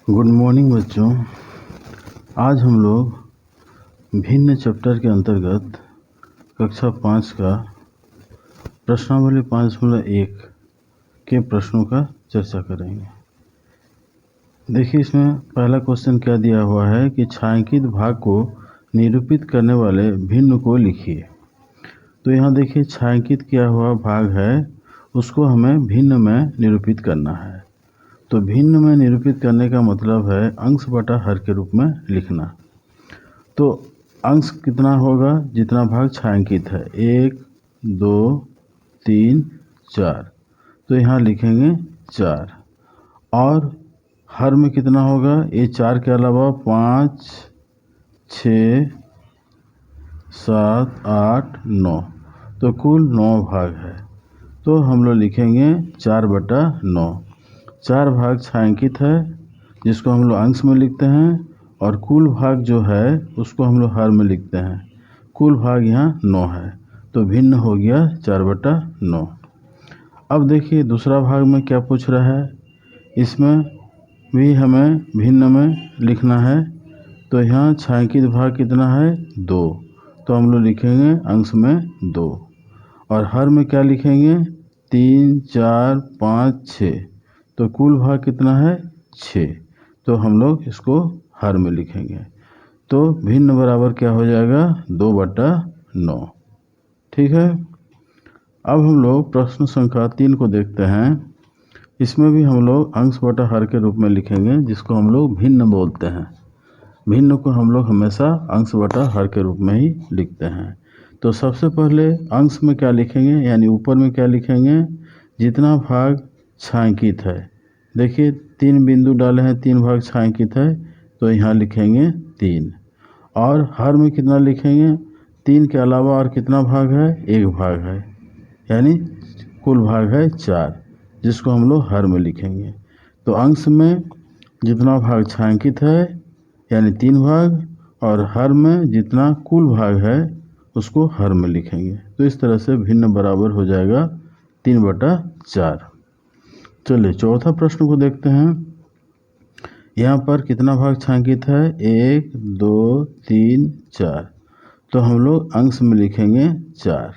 Good morning बच्चों। आज हम लोग भिन्न चैप्टर के अंतर्गत कक्षा 5 का प्रश्नावली 5.1 के प्रश्नों का चर्चा करेंगे। देखिए, इसमें पहला क्वेश्चन क्या दिया हुआ है कि छायांकित भाग को निरूपित करने वाले भिन्न को लिखिए। तो यहाँ देखिए, छायांकित किया हुआ भाग है, उसको हमें भिन्न में निरूपित करना है। तो भिन्न में निरूपित करने का मतलब है अंश बटा हर के रूप में लिखना। तो अंश कितना होगा? जितना भाग छायांकित है, 1, 2, 3, 4। तो यहाँ लिखेंगे 4। और हर में कितना होगा? ये 4 के अलावा 5, 6, 7, 8, 9। तो कुल 9 भाग है। तो हम लोग लिखेंगे 4/9। 4 भाग छायांकित है, जिसको हम लोग अंश में लिखते हैं, और कुल भाग जो है उसको हम लोग हर में लिखते हैं। कुल भाग यहाँ 9 है, तो भिन्न हो गया 4/9। अब देखिए दूसरा भाग में क्या पूछ रहा है, इसमें भी हमें भिन्न में लिखना है। तो यहाँ छायांकित भाग कितना है? 2। तो हम लोग लिखेंगे अंश में 2। और हर में क्या लिखेंगे? 3, 4, 5, 6। तो कुल भाग कितना है? 6। तो हम लोग इसको हर में लिखेंगे। तो भिन्न बराबर क्या हो जाएगा? 2/9। ठीक है। अब हम लोग प्रश्न संख्या 3 को देखते हैं। इसमें भी हम लोग अंश बटा हर के रूप में लिखेंगे, जिसको हम लोग भिन्न बोलते हैं। भिन्न को हम लोग हमेशा अंश बटा हर के रूप में ही लिखते हैं। तो सबसे पहले अंश में क्या लिखेंगे, यानी ऊपर में क्या लिखेंगे? जितना भाग छायांकित है। देखिए 3 बिंदु डाले हैं, 3 भाग छायांकित है, तो यहाँ लिखेंगे 3। और हर में कितना लिखेंगे? 3 के अलावा और कितना भाग है? 1 भाग है, यानी कुल भाग है 4, जिसको हम लोग हर में लिखेंगे। तो अंश में जितना भाग छायांकित है, यानी 3 भाग, और हर में जितना कुल भाग है उसको हर में लिखेंगे। तो इस तरह से भिन्न बराबर हो जाएगा 3/4। चलिए चौथा प्रश्न को देखते हैं। यहाँ पर कितना भाग छायांकित है? 1, 2, 3, 4। तो हम लोग अंश में लिखेंगे 4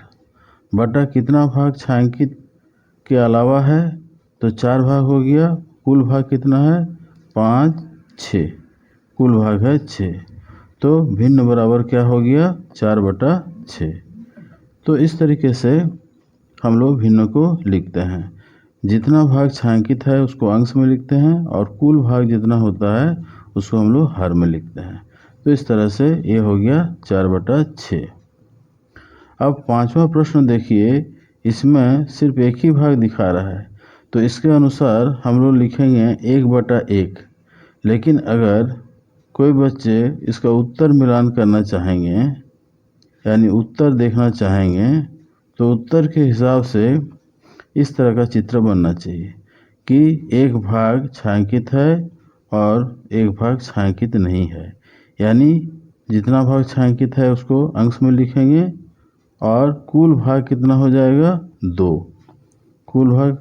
बटा कितना भाग छायांकित के अलावा है? तो 4 भाग हो गया। कुल भाग कितना है? 5, 6। कुल भाग है 6। तो भिन्न बराबर क्या हो गया? 4/6। तो इस तरीके से हम लोग भिन्न को लिखते हैं। जितना भाग छायांकित है उसको अंश में लिखते हैं, और कुल भाग जितना होता है उसको हम लोग हर में लिखते हैं। तो इस तरह से ये हो गया 4/6। अब 5वां प्रश्न देखिए, इसमें सिर्फ एक ही भाग दिखा रहा है। तो इसके अनुसार हम लोग लिखेंगे 1/1। लेकिन अगर कोई बच्चे इसका उत्तर मिलान करना चाहेंगे, यानी उत्तर देखना चाहेंगे, तो उत्तर के हिसाब से इस तरह का चित्र बनना चाहिए कि एक भाग छायांकित है और एक भाग छायांकित नहीं है। यानी जितना भाग छायांकित है उसको अंश में लिखेंगे, और कुल भाग कितना हो जाएगा? 2। कुल भाग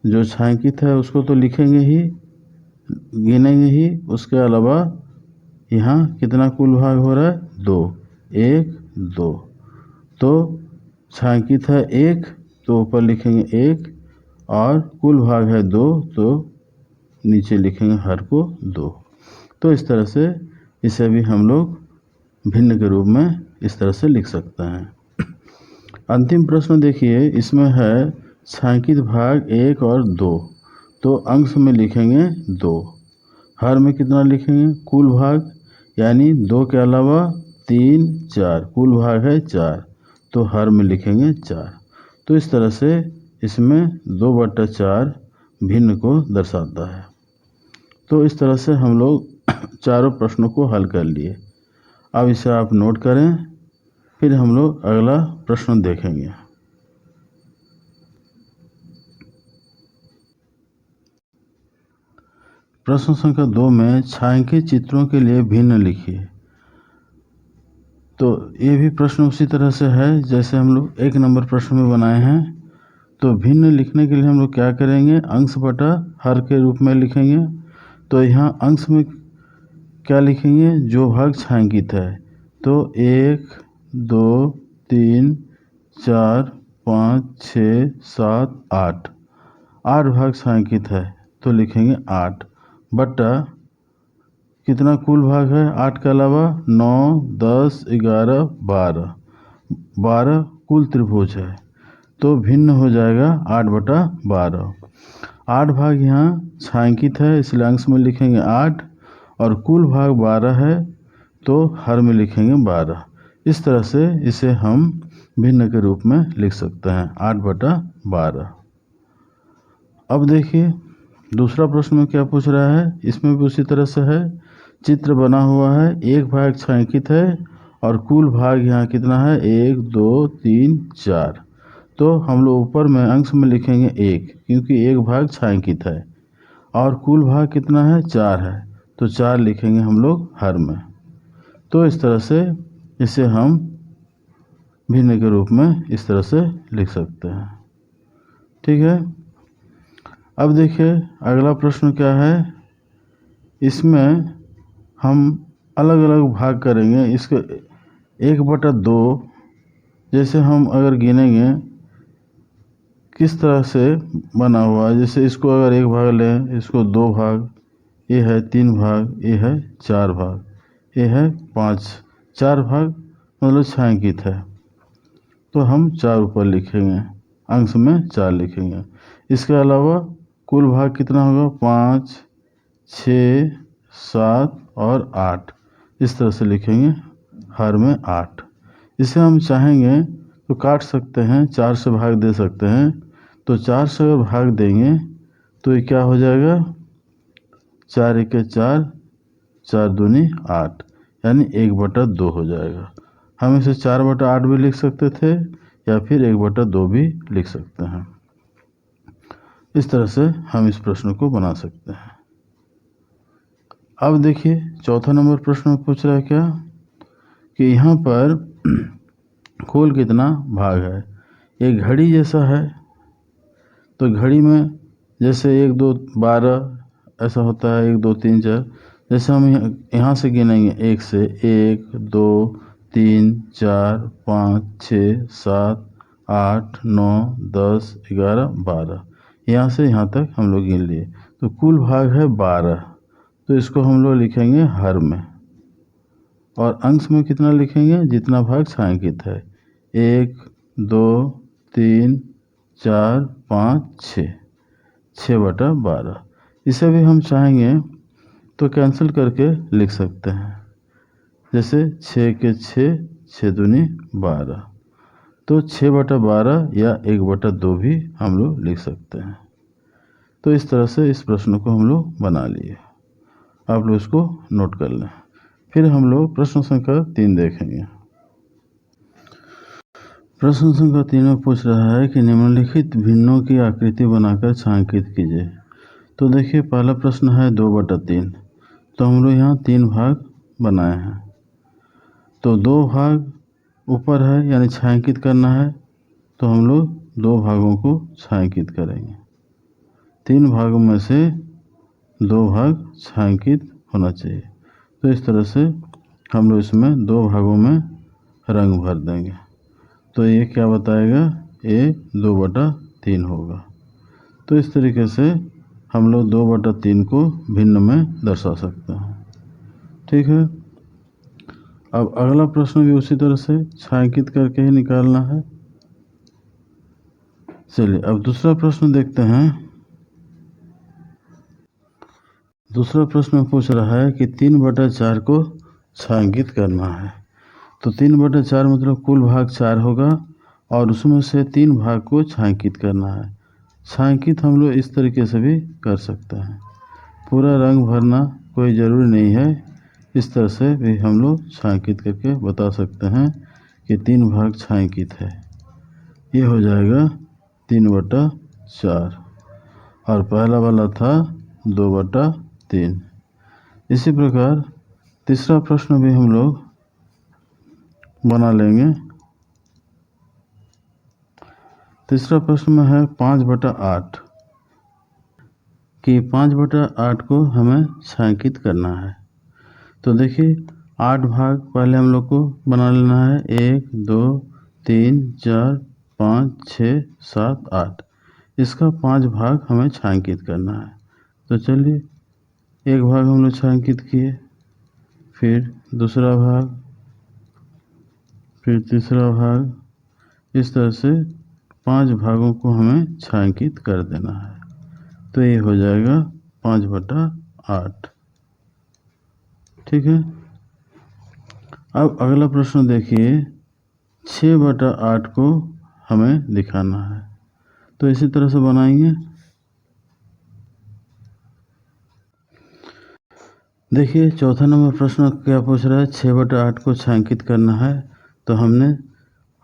जो छायांकित है उसको तो लिखेंगे ही, गिनेंगे ही। उसके अलावा यहाँ कितना कुल भाग हो रहा है? 2। 1, 2। तो छायांकित है 1, तो ऊपर लिखेंगे 1, और कुल भाग है 2, तो नीचे लिखेंगे हर को 2। तो इस तरह से इसे भी हम लोग भिन्न के रूप में इस तरह से लिख सकते हैं। अंतिम प्रश्न देखिए, इसमें है छायांकित भाग 1 और 2। तो अंश में लिखेंगे 2। हर में कितना लिखेंगे? कुल भाग, यानी 2 के अलावा 3, 4। कुल भाग है 4, तो हर में लिखेंगे 4। तो इस तरह से इसमें 2/4 भिन्न को दर्शाता है। तो इस तरह से हम लोग चारों प्रश्नों को हल कर लिए। अब इसे आप नोट करें, फिर हम लोग अगला प्रश्न देखेंगे। प्रश्न संख्या 2 में छायांकित चित्रों के लिए भिन्न लिखिए। तो ये भी प्रश्न उसी तरह से है जैसे हम लोग 1 नंबर प्रश्न में बनाए हैं। तो भिन्न लिखने के लिए हम लोग क्या करेंगे? अंश बटा हर के रूप में लिखेंगे। तो यहाँ अंश में क्या लिखेंगे, जो भाग छायांकित है। तो 1 2 3 4 5 6 7 8, 8 भाग छायांकित है तो लिखेंगे 8 बटा कितना कुल भाग है 8 के अलावा 9 10 11 12, 12 कुल त्रिभुज है तो भिन्न हो जाएगा 8 बटा 12। 8 भाग यहाँ छायांकित है इसलिए अंश में लिखेंगे 8 और कुल भाग 12 है तो हर में लिखेंगे 12। इस तरह से इसे हम भिन्न के रूप में लिख सकते हैं 8 बटा 12। अब देखिए दूसरा प्रश्न में क्या पूछ रहा है, इसमें भी उसी तरह से है। चित्र बना हुआ है, एक भाग छायांकित है और कुल भाग यहाँ कितना है 1 2 3 4। तो हम लोग ऊपर में अंश में लिखेंगे 1 क्योंकि एक भाग छायांकित है और कुल भाग कितना है 4 है तो 4 लिखेंगे हम लोग हर में। तो इस तरह से इसे हम भिन्न के रूप में इस तरह से लिख सकते हैं। ठीक है, अब देखिए अगला प्रश्न क्या है, इसमें हम अलग अलग भाग करेंगे। इसके 1/2 जैसे हम अगर गिनेंगे किस तरह से बना हुआ है, जैसे इसको अगर 1 भाग लें, इसको 2 भाग, ये है 3 भाग, ये है 4 भाग, ये है 5, 4 भाग मतलब छायांकित है तो हम 4 ऊपर लिखेंगे, अंश में 4 लिखेंगे। इसके अलावा कुल भाग कितना होगा 5 6 7 और 8, इस तरह से लिखेंगे हर में 8। इसे हम चाहेंगे तो काट सकते हैं, 4 से भाग दे सकते हैं। तो 4 से अगर भाग देंगे तो ये क्या हो जाएगा 4 1 4, 4 दूनी 8 यानी 1/2 हो जाएगा। हम इसे 4/8 भी लिख सकते थे या फिर 1/2 भी लिख सकते हैं। इस तरह से हम इस प्रश्न को बना सकते हैं। अब देखिए चौथा नंबर प्रश्न में पूछ रहा है क्या कि यहाँ पर कुल कितना भाग है। एक घड़ी जैसा है तो घड़ी में जैसे 1 2 12 ऐसा होता है, 1 2 3 4, जैसे हम यहाँ से गिनेंगे 1 से 1 2 3 4 5 6 7 8 9 10 11 12, यहाँ से यहाँ तक हम लोग गिन लिए तो कुल भाग है 12। तो इसको हम लोग लिखेंगे हर में और अंश में कितना लिखेंगे जितना भाग छायांकित है 1 2 3 4 5 6, 6/12। इसे भी हम चाहेंगे तो कैंसिल करके लिख सकते हैं, जैसे 6 के 6, 6 दूनी 12, तो 6/12 या 1/2 भी हम लोग लिख सकते हैं। तो इस तरह से इस प्रश्न को हम लोग बना लिए, आप लोग इसको नोट कर लें। फिर हम लोग प्रश्न संख्या 3 देखेंगे। प्रश्न संख्या 3 में पूछ रहा है कि निम्नलिखित भिन्नों की आकृति बनाकर छायांकित कीजिए। तो देखिए पहला प्रश्न है 2/3, तो हम लोग यहाँ 3 भाग बनाए हैं। तो 2 भाग ऊपर है यानी छायांकित करना है तो हम लोग 2 भागों को छायांकित करेंगे। 3 भागों में से 2 भाग छायांकित होना चाहिए। तो इस तरह से हम लोग इसमें 2 भागों में रंग भर देंगे तो ये क्या बताएगा, ये 2/3 होगा। तो इस तरीके से हम लोग 2/3 को भिन्न में दर्शा सकते हैं। ठीक है, अब अगला प्रश्न भी उसी तरह से छायांकित करके ही निकालना है। चलिए अब दूसरा प्रश्न देखते हैं। दूसरा प्रश्न पूछ रहा है कि 3/4 को छायांकित करना है। तो 3/4 मतलब कुल भाग 4 होगा और उसमें से 3 भाग को छायांकित करना है। छायांकित हम लोग इस तरीके से भी कर सकते हैं, पूरा रंग भरना कोई ज़रूरी नहीं है, इस तरह से भी हम लोग छायांकित करके बता सकते हैं कि 3 भाग छायांकित है। ये हो जाएगा 3/4 और पहला वाला था 2/3। इसी प्रकार तीसरा प्रश्न भी हम लोग बना लेंगे। तीसरा प्रश्न में है 5/8 कि 5/8 को हमें छायांकित करना है। तो देखिए 8 भाग पहले हम लोग को बना लेना है। 1 2 3 4 5 6 7 8। इसका 5 भाग हमें छायांकित करना है। तो चलिए, एक भाग हम लोग छायांकित किए, फिर दूसरा भाग, फिर तीसरा भाग। इस तरह से 5 भागों को हमें छायांकित कर देना है। तो ये हो जाएगा 5/8। ठीक है। अब अगला प्रश्न देखिए, 6/8 को हमें दिखाना है। तो इसी तरह से बनाएंगे। देखिए चौथा नंबर प्रश्न क्या पूछ रहा है, 6/8 को छायांकित करना है। तो हमने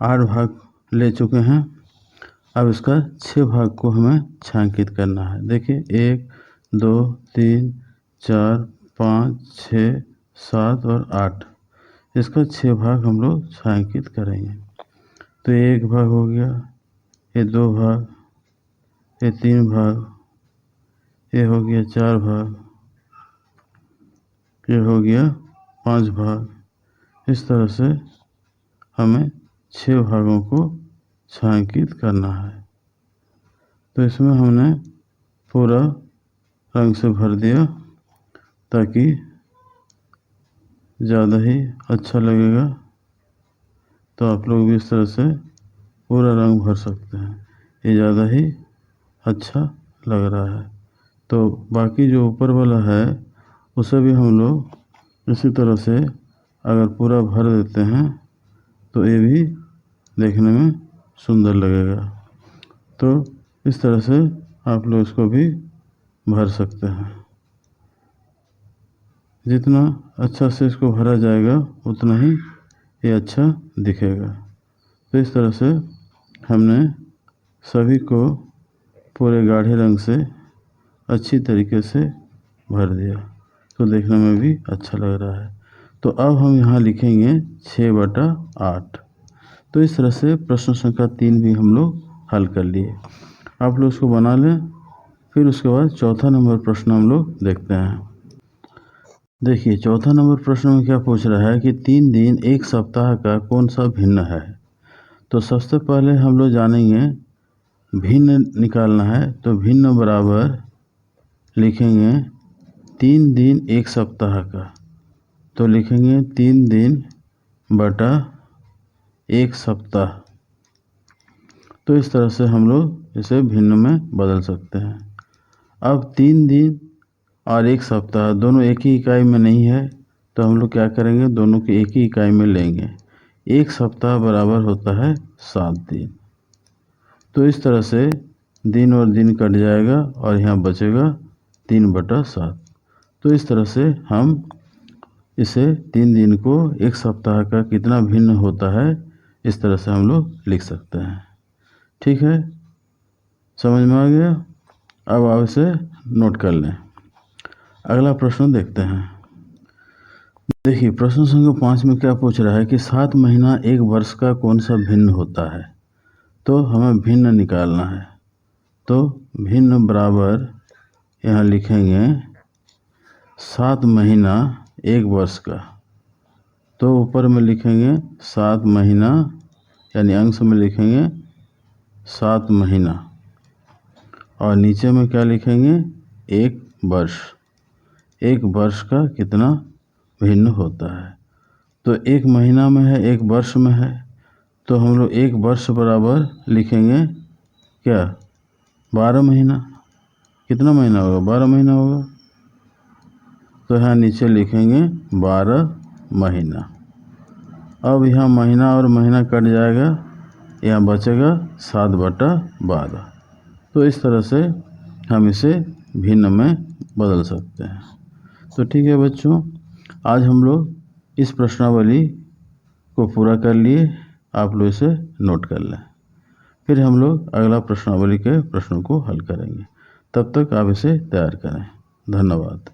8 भाग ले चुके हैं, अब इसका 6 भाग को हमें छायांकित करना है। देखिए 1 2 3 4 5 6 7 और 8। इसका 6 भाग हम लोग छायांकित करेंगे। तो ये 1 भाग हो गया, ये 2 भाग, ये 3 भाग, ये हो गया 4 भाग, ये हो गया 5 भाग। इस तरह से हमें 6 भागों को छायांकित करना है। तो इसमें हमने पूरा रंग से भर दिया ताकि ज़्यादा ही अच्छा लगेगा। तो आप लोग भी इस तरह से पूरा रंग भर सकते हैं, ये ज़्यादा ही अच्छा लग रहा है। तो बाकी जो ऊपर वाला है उसे भी हम लोग इसी तरह से अगर पूरा भर देते हैं तो ये भी देखने में सुंदर लगेगा। तो इस तरह से आप लोग इसको भी भर सकते हैं। जितना अच्छा से इसको भरा जाएगा उतना ही ये अच्छा दिखेगा। तो इस तरह से हमने सभी को पूरे गाढ़े रंग से अच्छी तरीके से भर दिया, तो देखने में भी अच्छा लग रहा है। तो अब हम यहाँ लिखेंगे 6/8। तो इस तरह से प्रश्न संख्या 3 भी हम लोग हल कर लिए। आप लोग इसको बना लें। फिर उसके बाद चौथा नंबर प्रश्न हम लोग देखते हैं। देखिए चौथा नंबर प्रश्न में क्या पूछ रहा है कि 3 दिन एक सप्ताह का कौन सा भिन्न है। तो सबसे पहले हम लोग जानेंगे भिन्न निकालना है। तो भिन्न बराबर लिखेंगे 3 दिन एक सप्ताह का। तो लिखेंगे 3 दिन बटा 1 सप्ताह। तो इस तरह से हम लोग इसे भिन्न में बदल सकते हैं। अब 3 दिन और 1 सप्ताह दोनों एक ही इकाई में नहीं है, तो हम लोग क्या करेंगे, दोनों की एक ही इकाई में लेंगे। 1 सप्ताह बराबर होता है 7 दिन। तो इस तरह से दिन और दिन कट जाएगा और यहाँ बचेगा 3/7। तो इस तरह से हम इसे 3 दिन को 1 सप्ताह का कितना भिन्न होता है, इस तरह से हम लोग लिख सकते हैं। ठीक है, समझ में आ गया। अब आप इसे नोट कर लें। अगला प्रश्न देखते हैं। देखिए प्रश्न संख्या 5 में क्या पूछ रहा है कि 7 महीना 1 वर्ष का कौन सा भिन्न होता है। तो हमें भिन्न निकालना है। तो भिन्न बराबर यहाँ लिखेंगे 7 महीना 1 वर्ष का। तो ऊपर में लिखेंगे 7 महीना, यानी अंश में लिखेंगे 7 महीना, और नीचे में क्या लिखेंगे 1 वर्ष। 1 वर्ष का कितना भिन्न होता है। तो 1 महीना में है, 1 वर्ष में है, तो हम लोग 1 वर्ष बराबर लिखेंगे क्या 12 महीना। कितना महीना होगा, 12 महीना होगा। तो यहाँ नीचे लिखेंगे 12 महीना। अब यहाँ महीना और महीना कट जाएगा, यहाँ बचेगा 7/12। तो इस तरह से हम इसे भिन्न में बदल सकते हैं। तो ठीक है बच्चों, आज हम लोग इस प्रश्नावली को पूरा कर लिए। आप लोग इसे नोट कर लें। फिर हम लोग अगला प्रश्नावली के प्रश्नों को हल करेंगे। तब तक आप इसे तैयार करें। धन्यवाद।